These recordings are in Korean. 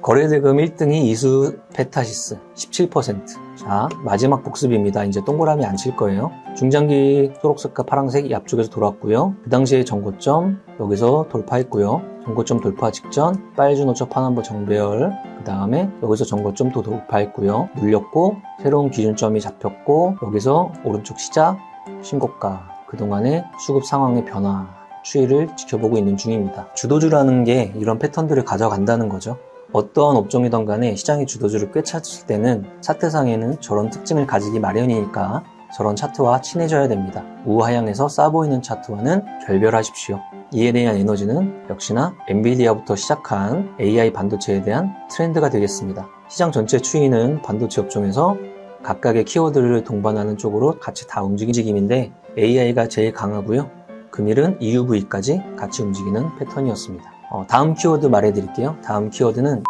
거래대금 1등이 이수 페타시스 17%. 자, 마지막 복습입니다. 이제 동그라미 안 칠 거예요. 중장기 초록색과 파란색이 앞쪽에서 돌았고요. 그 당시에 전고점 여기서 돌파했고요. 전고점 돌파 직전 빨주노초 파남보 정배열, 그 다음에 여기서 전고점 또 돌파했고요. 눌렸고 새로운 기준점이 잡혔고 여기서 오른쪽 시작 신고가, 그동안의 수급 상황의 변화 추이를 지켜보고 있는 중입니다. 주도주라는 게 이런 패턴들을 가져간다는 거죠. 어떠한 업종이든 간에 시장의 주도주를 꿰찼을 때는 차트상에는 저런 특징을 가지기 마련이니까 저런 차트와 친해져야 됩니다. 우하향에서 싸 보이는 차트와는 결별하십시오. 이에 대한 에너지는 역시나 엔비디아부터 시작한 AI 반도체에 대한 트렌드가 되겠습니다. 시장 전체 추이는 반도체 업종에서 각각의 키워드를 동반하는 쪽으로 같이 다 움직임인데 AI가 제일 강하고요. 금일은 EUV까지 같이 움직이는 패턴이었습니다. 다음 키워드 말해드릴게요. 다음 키워드는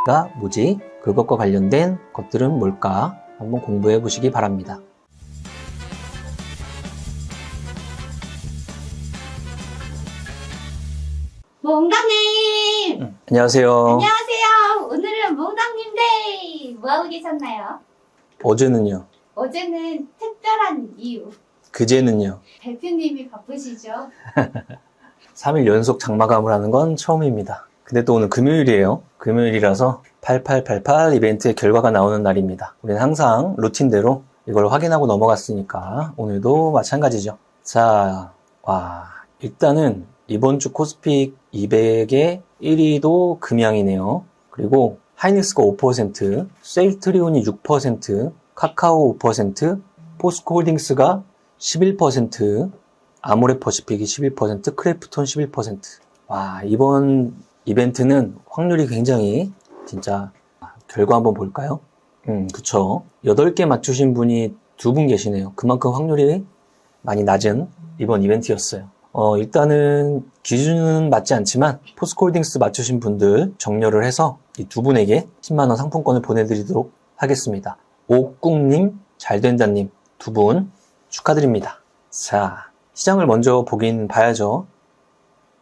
가 뭐지? 그것과 관련된 것들은 뭘까? 한번 공부해 보시기 바랍니다. 몽당님! 안녕하세요. 안녕하세요. 오늘은 몽당님 데이! 뭐하고 계셨나요? 어제는요? 어제는 특별한 이유. 그제는요? 대표님이 바쁘시죠? 3일 연속 장마감을 하는 건 처음입니다. 근데 또 오늘 금요일이에요. 금요일이라서 8888 이벤트의 결과가 나오는 날입니다. 우리는 항상 루틴대로 이걸 확인하고 넘어갔으니까 오늘도 마찬가지죠. 자, 일단은 이번 주 코스픽 200의 1위도 금양이네요. 그리고 하이닉스가 5%, 셀트리온이 6%, 카카오 5%, 포스코홀딩스가 11%, 아모레퍼시픽이 11%, 크래프톤 11%. 이번 이벤트는 확률이 굉장히 진짜 결과 한번 볼까요? 그쵸. 8개 맞추신 분이 2분 계시네요. 그만큼 확률이 많이 낮은 이번 이벤트였어요. 일단은 기준은 맞지 않지만 포스코홀딩스 맞추신 분들 정렬을 해서 이 2분에게 10만원 상품권을 보내드리도록 하겠습니다. 옥국님, 잘된다님 2분 축하드립니다. 자, 시장을 먼저 보긴 봐야죠.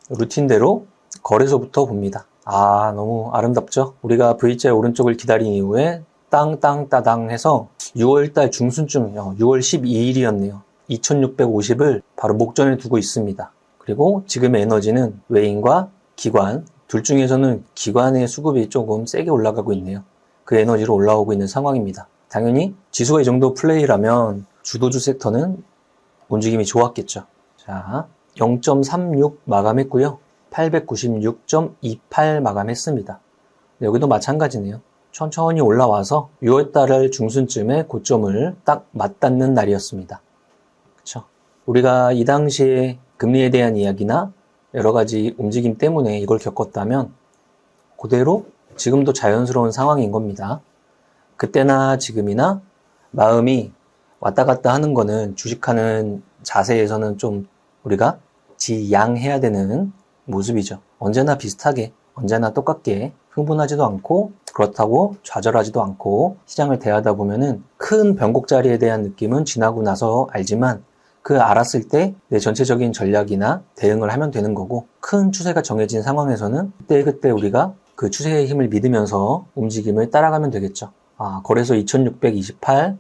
루틴대로 거래소부터 봅니다. 너무 아름답죠? 우리가 V자의 오른쪽을 기다린 이후에 땅땅따당 해서 6월달 중순쯤 6월 12일이었네요. 2650을 바로 목전에 두고 있습니다. 그리고 지금의 에너지는 외인과 기관 둘 중에서는 기관의 수급이 조금 세게 올라가고 있네요. 그 에너지로 올라오고 있는 상황입니다. 당연히 지수가 이 정도 플레이라면 주도주 섹터는 움직임이 좋았겠죠. 자, 0.36 마감했고요. 896.28 마감했습니다. 여기도 마찬가지네요. 천천히 올라와서 6월달 중순쯤에 고점을 딱 맞닿는 날이었습니다. 그쵸? 우리가 이 당시에 금리에 대한 이야기나 여러 가지 움직임 때문에 이걸 겪었다면 그대로 지금도 자연스러운 상황인 겁니다. 그때나 지금이나 마음이 왔다 갔다 하는 거는 주식하는 자세에서는 좀 우리가 지양해야 되는 모습이죠. 언제나 비슷하게, 언제나 똑같게 흥분하지도 않고 그렇다고 좌절하지도 않고 시장을 대하다 보면은 큰 변곡자리에 대한 느낌은 지나고 나서 알지만 그 알았을 때 내 전체적인 전략이나 대응을 하면 되는 거고 큰 추세가 정해진 상황에서는 그때 우리가 그 추세의 힘을 믿으면서 움직임을 따라가면 되겠죠. 거래소 2628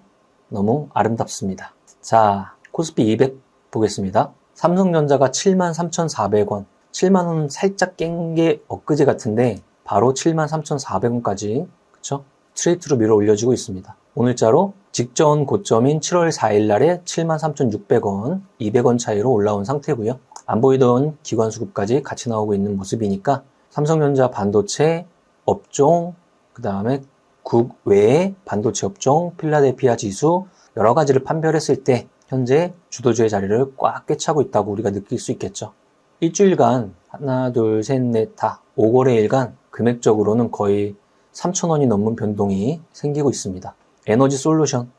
너무 아름답습니다. 자, 코스피 200 보겠습니다. 삼성전자가 73,400원 7만원 살짝 깬 게 엊그제 같은데 바로 73,400원까지 그쵸? 스트레이트로 밀어 올려지고 있습니다. 오늘자로 직전 고점인 7월 4일 날에 73,600원 200원 차이로 올라온 상태고요. 안 보이던 기관 수급까지 같이 나오고 있는 모습이니까 삼성전자 반도체 업종, 그 다음에 국외의 반도체 업종, 필라델피아 지수 여러 가지를 판별했을 때 현재 주도주의 자리를 꽉 꿰차고 있다고 우리가 느낄 수 있겠죠. 일주일간 하나, 둘, 셋, 넷, 다 5거래일간 금액적으로는 거의 3,000원이 넘는 변동이 생기고 있습니다. 에너지 솔루션,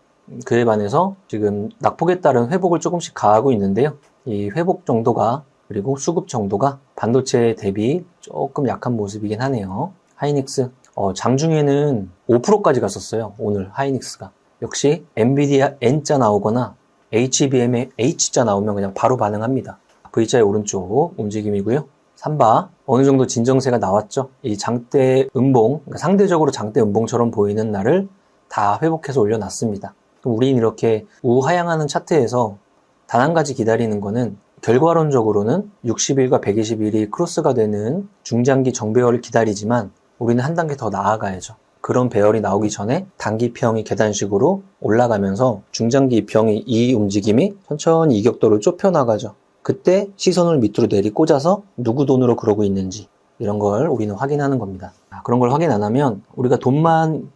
그에 반해서 지금 낙폭에 따른 회복을 조금씩 가하고 있는데요. 이 회복 정도가 그리고 수급 정도가 반도체 대비 조금 약한 모습이긴 하네요. 하이닉스, 장중에는 5%까지 갔었어요. 오늘 하이닉스가. 역시 엔비디아 N자 나오거나 HBM의 H자 나오면 그냥 바로 반응합니다. V자의 오른쪽 움직임이고요. 삼바 어느 정도 진정세가 나왔죠. 이 장대 음봉, 그러니까 상대적으로 장대 음봉처럼 보이는 날을 다 회복해서 올려놨습니다. 그럼 우리는 이렇게 우하향하는 차트에서 단 한 가지 기다리는 거는 결과론적으로는 60일과 120일이 크로스가 되는 중장기 정배열을 기다리지만 우리는 한 단계 더 나아가야죠. 그런 배열이 나오기 전에 단기평이 계단식으로 올라가면서 중장기 이평이 이 움직임이 천천히 이격도를 좁혀나가죠. 그때 시선을 밑으로 내리꽂아서 누구 돈으로 그러고 있는지 이런 걸 우리는 확인하는 겁니다. 그런 걸 확인 안 하면 우리가 돈만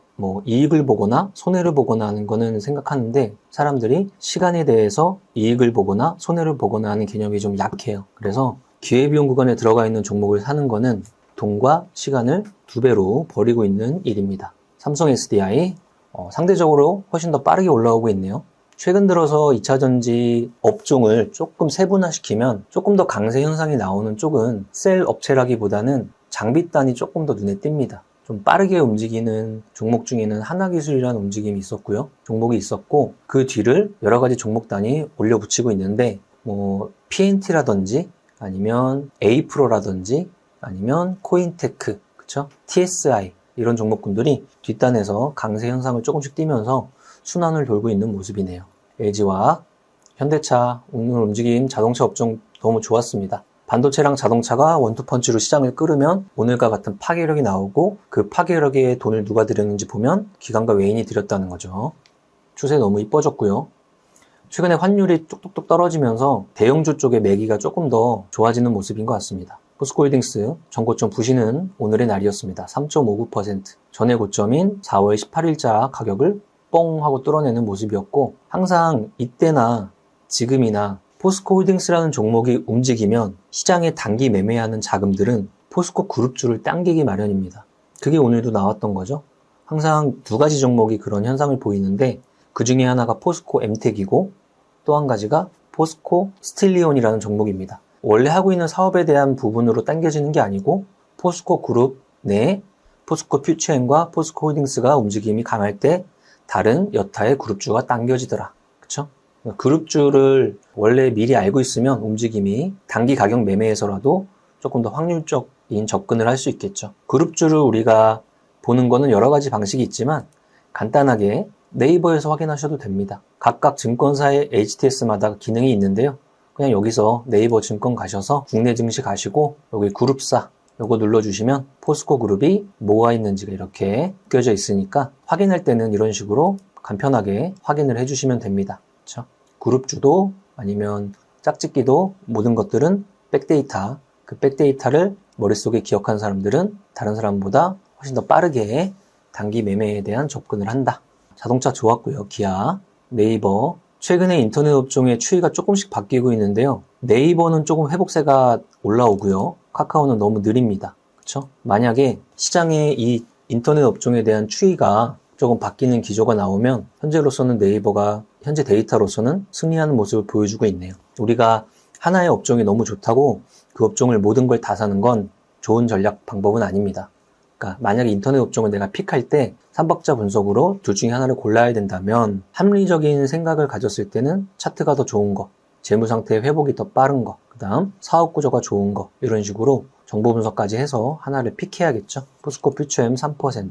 이익을 보거나 손해를 보거나 하는 거는 생각하는데 사람들이 시간에 대해서 이익을 보거나 손해를 보거나 하는 개념이 좀 약해요. 그래서 기회비용 구간에 들어가 있는 종목을 사는 거는 돈과 시간을 2배로 버리고 있는 일입니다. 삼성 SDI 상대적으로 훨씬 더 빠르게 올라오고 있네요. 최근 들어서 2차전지 업종을 조금 세분화시키면 조금 더 강세 현상이 나오는 쪽은 셀 업체라기보다는 장비단이 조금 더 눈에 띕니다. 좀 빠르게 움직이는 종목 중에는 하나기술이라는 움직임이 있었고요. 종목이 있었고 그 뒤를 여러 가지 종목단이 올려붙이고 있는데 PNT라든지 아니면 A프로라든지 아니면 코인테크, 그쵸? TSI 이런 종목군들이 뒷단에서 강세 현상을 조금씩 띠면서 순환을 돌고 있는 모습이네요. LG화학, 현대차 오늘 움직임 자동차 업종 너무 좋았습니다. 반도체랑 자동차가 원투펀치로 시장을 끌으면 오늘과 같은 파괴력이 나오고 그 파괴력에 돈을 누가 들였는지 보면 기관과 외인이 들였다는 거죠. 추세 너무 이뻐졌고요. 최근에 환율이 뚝뚝뚝 떨어지면서 대형주 쪽의 매기가 조금 더 좋아지는 모습인 것 같습니다. 포스코홀딩스 전고점 부시는 오늘의 날이었습니다. 3.59%. 전의 고점인 4월 18일자 가격을 뽕 하고 뚫어내는 모습이었고 항상 이때나 지금이나 포스코홀딩스라는 종목이 움직이면 시장에 단기 매매하는 자금들은 포스코 그룹주를 당기기 마련입니다. 그게 오늘도 나왔던 거죠. 항상 두 가지 종목이 그런 현상을 보이는데 그 중에 하나가 포스코 엠텍이고 또 한 가지가 포스코 스틸리온이라는 종목입니다. 원래 하고 있는 사업에 대한 부분으로 당겨지는 게 아니고 포스코 그룹 내 포스코 퓨처엠과 포스코 홀딩스가 움직임이 강할 때 다른 여타의 그룹주가 당겨지더라. 그쵸? 그룹주를 원래 미리 알고 있으면 움직임이 단기 가격 매매에서라도 조금 더 확률적인 접근을 할 수 있겠죠. 그룹주를 우리가 보는 거는 여러 가지 방식이 있지만 간단하게 네이버에서 확인하셔도 됩니다. 각각 증권사의 HTS마다 기능이 있는데요. 그냥 여기서 네이버 증권 가셔서 국내 증시 가시고 여기 그룹사 요거 눌러주시면 포스코 그룹이 뭐가 있는지가 이렇게 느껴져 있으니까 확인할 때는 이런 식으로 간편하게 확인을 해주시면 됩니다. 그렇죠? 그룹주도 아니면 짝짓기도 모든 것들은 백데이터, 그 백데이터를 머릿속에 기억한 사람들은 다른 사람보다 훨씬 더 빠르게 단기 매매에 대한 접근을 한다. 자동차 좋았고요. 기아, 네이버. 최근에 인터넷 업종의 추이가 조금씩 바뀌고 있는데요. 네이버는 조금 회복세가 올라오고요. 카카오는 너무 느립니다. 그렇죠? 만약에 시장에 이 인터넷 업종에 대한 추이가 조금 바뀌는 기조가 나오면 현재로서는 네이버가 현재 데이터로서는 승리하는 모습을 보여주고 있네요. 우리가 하나의 업종이 너무 좋다고 그 업종을 모든 걸 다 사는 건 좋은 전략 방법은 아닙니다. 그러니까 만약에 인터넷 업종을 내가 픽할 때 삼박자 분석으로 둘 중에 하나를 골라야 된다면 합리적인 생각을 가졌을 때는 차트가 더 좋은 거, 재무 상태의 회복이 더 빠른 거, 그 다음 사업 구조가 좋은 거 이런 식으로 정보 분석까지 해서 하나를 픽해야겠죠. 포스코 퓨처엠 3%,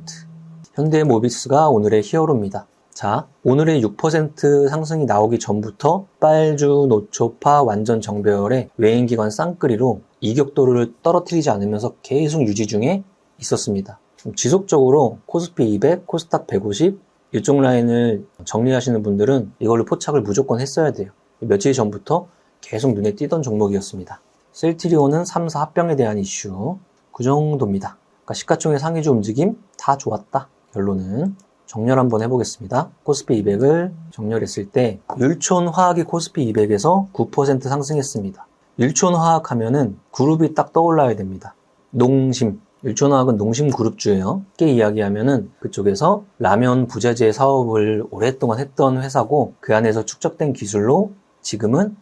현대모비스가 오늘의 히어로입니다. 자, 오늘의 6% 상승이 나오기 전부터 빨주, 노초파, 완전 정배열의 외인기관 쌍끌이로 이격도를 떨어뜨리지 않으면서 계속 유지 중에 있었습니다. 지속적으로 코스피 200, 코스닥 150 이쪽 라인을 정리하시는 분들은 이걸로 포착을 무조건 했어야 돼요. 며칠 전부터 계속 눈에 띄던 종목이었습니다. 셀트리온은 3사 합병에 대한 이슈 그 정도입니다. 그러니까 시가총액 상위주 움직임 다 좋았다. 결론은 정렬 한번 해보겠습니다. 코스피 200을 정렬했을 때 율촌화학이 코스피 200에서 9% 상승했습니다. 율촌화학 하면은 그룹이 딱 떠올라야 됩니다. 농심, 율촌화학은 농심 그룹주예요. 쉽게 이야기하면은 그쪽에서 라면 부자재 사업을 오랫동안 했던 회사고 그 안에서 축적된 기술로 지금은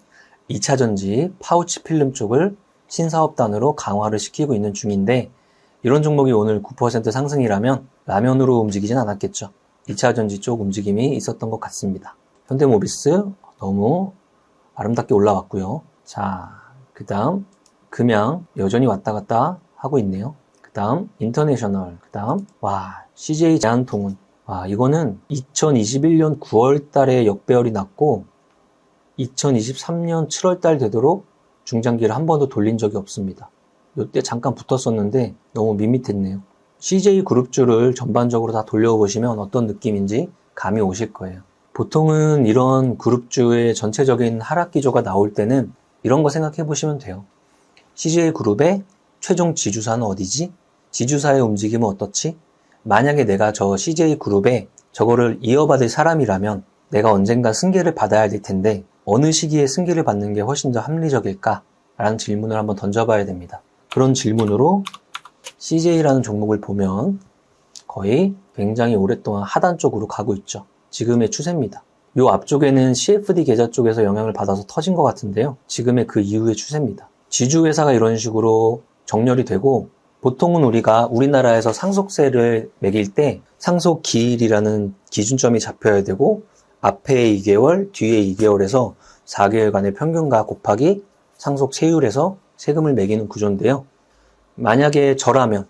2차전지 파우치 필름 쪽을 신사업단으로 강화를 시키고 있는 중인데 이런 종목이 오늘 9% 상승이라면 라면으로 움직이진 않았겠죠. 2차전지 쪽 움직임이 있었던 것 같습니다. 현대모비스 너무 아름답게 올라왔고요. 자, 그 다음 금양 여전히 왔다 갔다 하고 있네요. 그 다음 인터내셔널, 그 다음 CJ 제한통운. 이거는 2021년 9월 달에 역배열이 났고 2023년 7월 달 되도록 중장기를 한 번도 돌린 적이 없습니다. 이때 잠깐 붙었었는데 너무 밋밋했네요. CJ 그룹주를 전반적으로 다 돌려보시면 어떤 느낌인지 감이 오실 거예요. 보통은 이런 그룹주의 전체적인 하락 기조가 나올 때는 이런 거 생각해 보시면 돼요. CJ 그룹의 최종 지주사는 어디지? 지주사의 움직임은 어떻지? 만약에 내가 저 CJ 그룹에 저거를 이어받을 사람이라면 내가 언젠가 승계를 받아야 될 텐데 어느 시기에 승계를 받는 게 훨씬 더 합리적일까? 라는 질문을 한번 던져봐야 됩니다. 그런 질문으로 CJ라는 종목을 보면 거의 굉장히 오랫동안 하단 쪽으로 가고 있죠. 지금의 추세입니다. 요 앞쪽에는 CFD 계좌 쪽에서 영향을 받아서 터진 것 같은데요. 지금의 그 이후의 추세입니다. 지주회사가 이런 식으로 정렬이 되고 보통은 우리가 우리나라에서 상속세를 매길 때 상속기일이라는 기준점이 잡혀야 되고 앞에 2개월, 뒤에 2개월에서 4개월간의 평균과 곱하기 상속세율에서 세금을 매기는 구조인데요. 만약에 저라면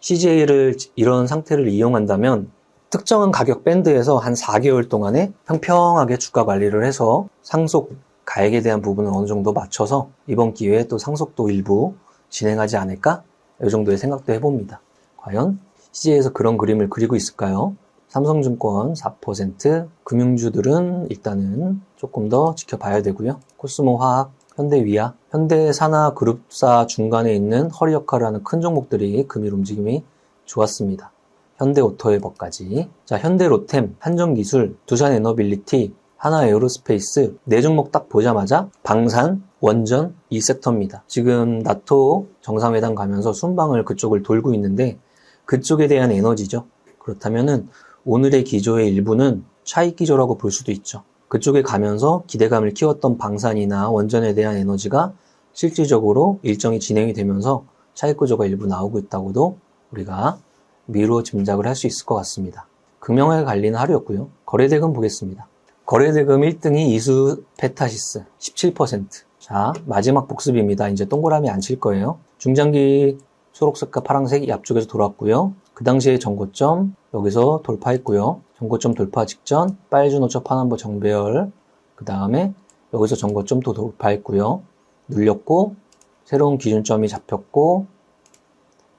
CJ를 이런 상태를 이용한다면 특정한 가격 밴드에서 한 4개월 동안에 평평하게 주가 관리를 해서 상속 가액에 대한 부분을 어느 정도 맞춰서 이번 기회에 또 상속도 일부 진행하지 않을까? 이 정도의 생각도 해봅니다. 과연 CJ에서 그런 그림을 그리고 있을까요? 삼성증권 4%, 금융주들은 일단은 조금 더 지켜봐야 되고요. 코스모화학, 현대위아, 현대산하그룹사 중간에 있는 허리 역할을 하는 큰 종목들이 금일 움직임이 좋았습니다. 현대오토에버까지. 자, 현대로템, 한정기술, 두산에너빌리티, 하나에어로스페이스 네 종목 딱 보자마자 방산, 원전 이 섹터입니다. 지금 나토 정상회담 가면서 순방을 그쪽을 돌고 있는데 그쪽에 대한 에너지죠. 그렇다면은 오늘의 기조의 일부는 차익 기조라고 볼 수도 있죠. 그쪽에 가면서 기대감을 키웠던 방산이나 원전에 대한 에너지가 실질적으로 일정이 진행이 되면서 차익 구조가 일부 나오고 있다고도 우리가 미루어 짐작을 할 수 있을 것 같습니다. 금융에 갈리는 하루였고요. 거래대금 보겠습니다. 거래대금 1등이 이수페타시스 17%. 자, 마지막 복습입니다. 이제 동그라미 안 칠 거예요. 중장기 초록색과 파란색이 앞쪽에서 돌았고요. 그 당시에 전고점 여기서 돌파했고요. 전고점 돌파 직전 빨주노초 파남보 정배열, 그 다음에 여기서 전고점 또 돌파했고요. 눌렸고 새로운 기준점이 잡혔고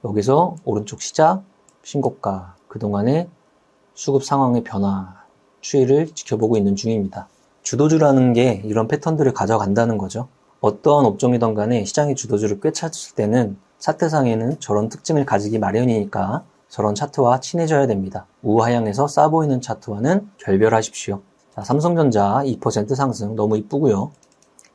여기서 오른쪽 시작 신고가, 그동안의 수급 상황의 변화 추이를 지켜보고 있는 중입니다. 주도주라는 게 이런 패턴들을 가져간다는 거죠. 어떠한 업종이든 간에 시장의 주도주를 꿰찼을 때는 차트상에는 저런 특징을 가지기 마련이니까 저런 차트와 친해져야 됩니다. 우하향에서 싸 보이는 차트와는 결별하십시오. 자, 삼성전자 2% 상승 너무 이쁘고요.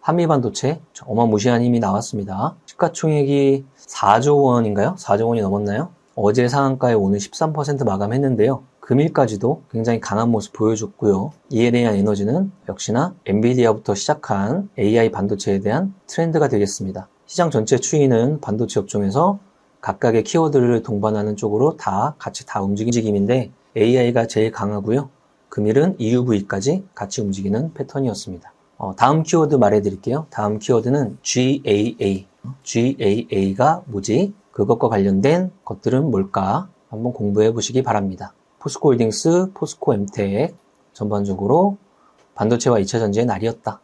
한미반도체 어마무시한 힘이 나왔습니다. 시가총액이 4조 원인가요? 4조 원이 넘었나요? 어제 상한가에 오늘 13% 마감했는데요. 금일까지도 굉장히 강한 모습 보여줬고요. 이에 대한 에너지는 역시나 엔비디아부터 시작한 AI 반도체에 대한 트렌드가 되겠습니다. 시장 전체 추이는 반도체 업종에서 각각의 키워드를 동반하는 쪽으로 같이 움직임인데 AI가 제일 강하고요. 금일은 EUV까지 같이 움직이는 패턴이었습니다. 다음 키워드 말해드릴게요. 다음 키워드는 GAA. GAA가 뭐지? 그것과 관련된 것들은 뭘까? 한번 공부해 보시기 바랍니다. 포스코홀딩스, 포스코엠텍 전반적으로 반도체와 2차전지의 날이었다.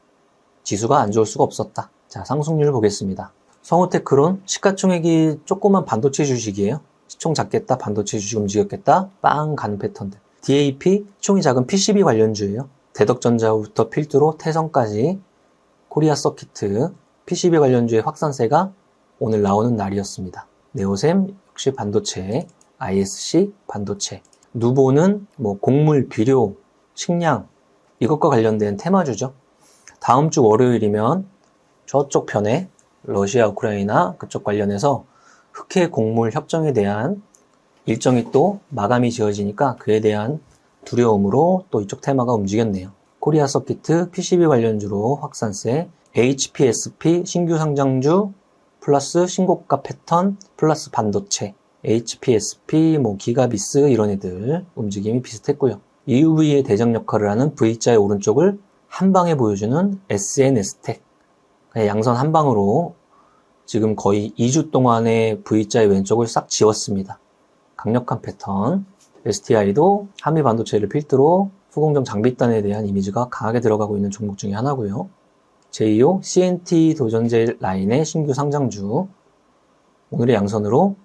지수가 안 좋을 수가 없었다. 자, 상승률 보겠습니다. 성우테크론 시가총액이 조그만 반도체 주식이에요. 시총 작겠다, 반도체 주식 움직였겠다, 빵 가는 패턴들. DAP, 시총이 작은 PCB 관련주예요. 대덕전자부터 필두로 태성까지 코리아 서키트, PCB 관련주의 확산세가 오늘 나오는 날이었습니다. 네오셈 역시 반도체, ISC 반도체, 누보는 곡물, 비료, 식량 이것과 관련된 테마주죠. 다음 주 월요일이면 저쪽 편에 러시아, 우크라이나 그쪽 관련해서 흑해 곡물 협정에 대한 일정이 또 마감이 지어지니까 그에 대한 두려움으로 또 이쪽 테마가 움직였네요. 코리아 서키트, PCB 관련주로 확산세, HPSP 신규 상장주 플러스 신고가 패턴 플러스 반도체, HPSP, 기가비스 이런 애들 움직임이 비슷했고요. EUV의 대장 역할을 하는 V자의 오른쪽을 한 방에 보여주는 SNS텍, 양선 한 방으로 지금 거의 2주 동안의 V자의 왼쪽을 싹 지웠습니다. 강력한 패턴. STI도 한미 반도체를 필두로 후공정 장비단에 대한 이미지가 강하게 들어가고 있는 종목 중에 하나고요. 제2호 CNT 도전제 라인의 신규 상장주. 오늘의 양선으로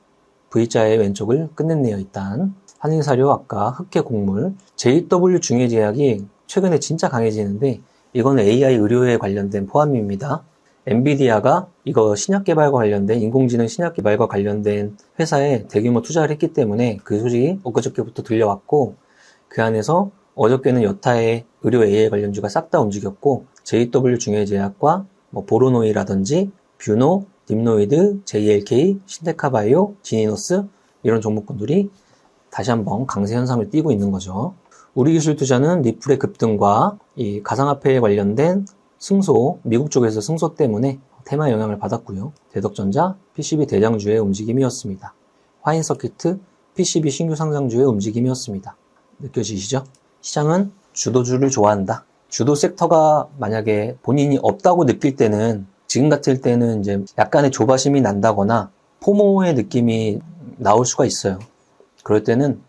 V자의 왼쪽을 끝냈네요. 일단 한인사료, 아까 흑해곡물, JW 중해제약이 최근에 진짜 강해지는데 이거는 AI 의료에 관련된 포함입니다. 엔비디아가 이거 신약 개발과 관련된 인공지능 신약 개발과 관련된 회사에 대규모 투자를 했기 때문에 그 소식이 엊그저께부터 들려왔고, 그 안에서 어저께는 여타의 의료 AI 관련주가 싹 다 움직였고, JW 중해제약과 보로노이라든지 뷰노, 딥노이드, JLK, 신테카바이오, 지니노스 이런 종목군들이 다시 한번 강세 현상을 띠고 있는 거죠. 우리기술투자는 리플의 급등과 이 가상화폐에 관련된 승소, 미국 쪽에서 승소 때문에 테마 영향을 받았고요. 대덕전자, PCB 대장주의 움직임이었습니다. 화인서키트, PCB 신규 상장주의 움직임이었습니다. 느껴지시죠? 시장은 주도주를 좋아한다. 주도 섹터가 만약에 본인이 없다고 느낄 때는, 지금 같을 때는 이제 약간의 조바심이 난다거나 포모의 느낌이 나올 수가 있어요. 그럴 때는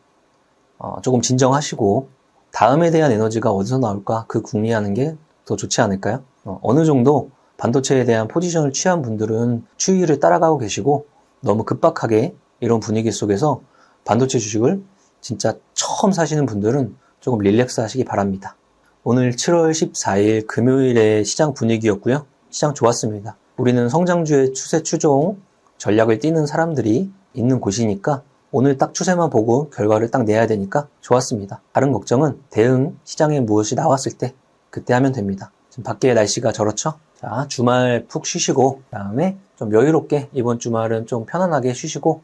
조금 진정하시고 다음에 대한 에너지가 어디서 나올까 그 궁리하는 게 더 좋지 않을까요? 어느 정도 반도체에 대한 포지션을 취한 분들은 추이를 따라가고 계시고, 너무 급박하게 이런 분위기 속에서 반도체 주식을 진짜 처음 사시는 분들은 조금 릴렉스 하시기 바랍니다. 오늘 7월 14일 금요일의 시장 분위기였고요. 시장 좋았습니다. 우리는 성장주의 추세 추종 전략을 띄는 사람들이 있는 곳이니까 오늘 딱 추세만 보고 결과를 딱 내야 되니까 좋았습니다. 다른 걱정은 대응 시장에 무엇이 나왔을 때 그때 하면 됩니다. 지금 밖에 날씨가 저렇죠? 자, 주말 푹 쉬시고 그다음에 좀 여유롭게 이번 주말은 좀 편안하게 쉬시고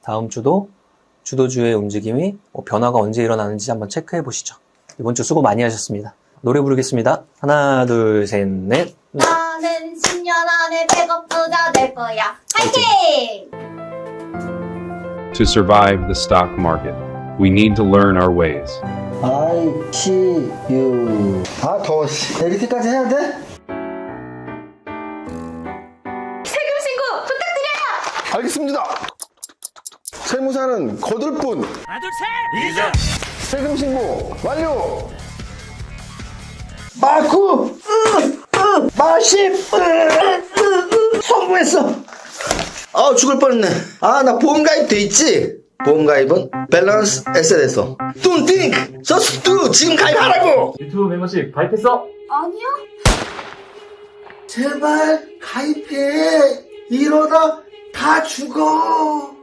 다음 주도 주도주의 움직임이 변화가 언제 일어나는지 한번 체크해 보시죠. 이번 주 수고 많이 하셨습니다. 노래 부르겠습니다. 하나, 둘, 셋, 넷. 나는 10년 안에 100억 부자 될 거야. 화이팅! To survive the stock market, we need to learn our ways. I see you. 아, 더워. 이렇게까지 해야 돼? 세금 신고 부탁드려요! 알겠습니다. 세무사는 거둘 뿐. 하나 둘 셋! 세금 신고 완료. 마쿠. 마십. 성공했어. 아, 죽을 뻔했네. 아, 나 보험가입 돼 있지? 보험가입은 밸런스 에셋에서. Don't think, just do. 지금 가입하라고. 유튜브 멤버십 가입했어? 아니요? 제발 가입해. 이러다 다 죽어.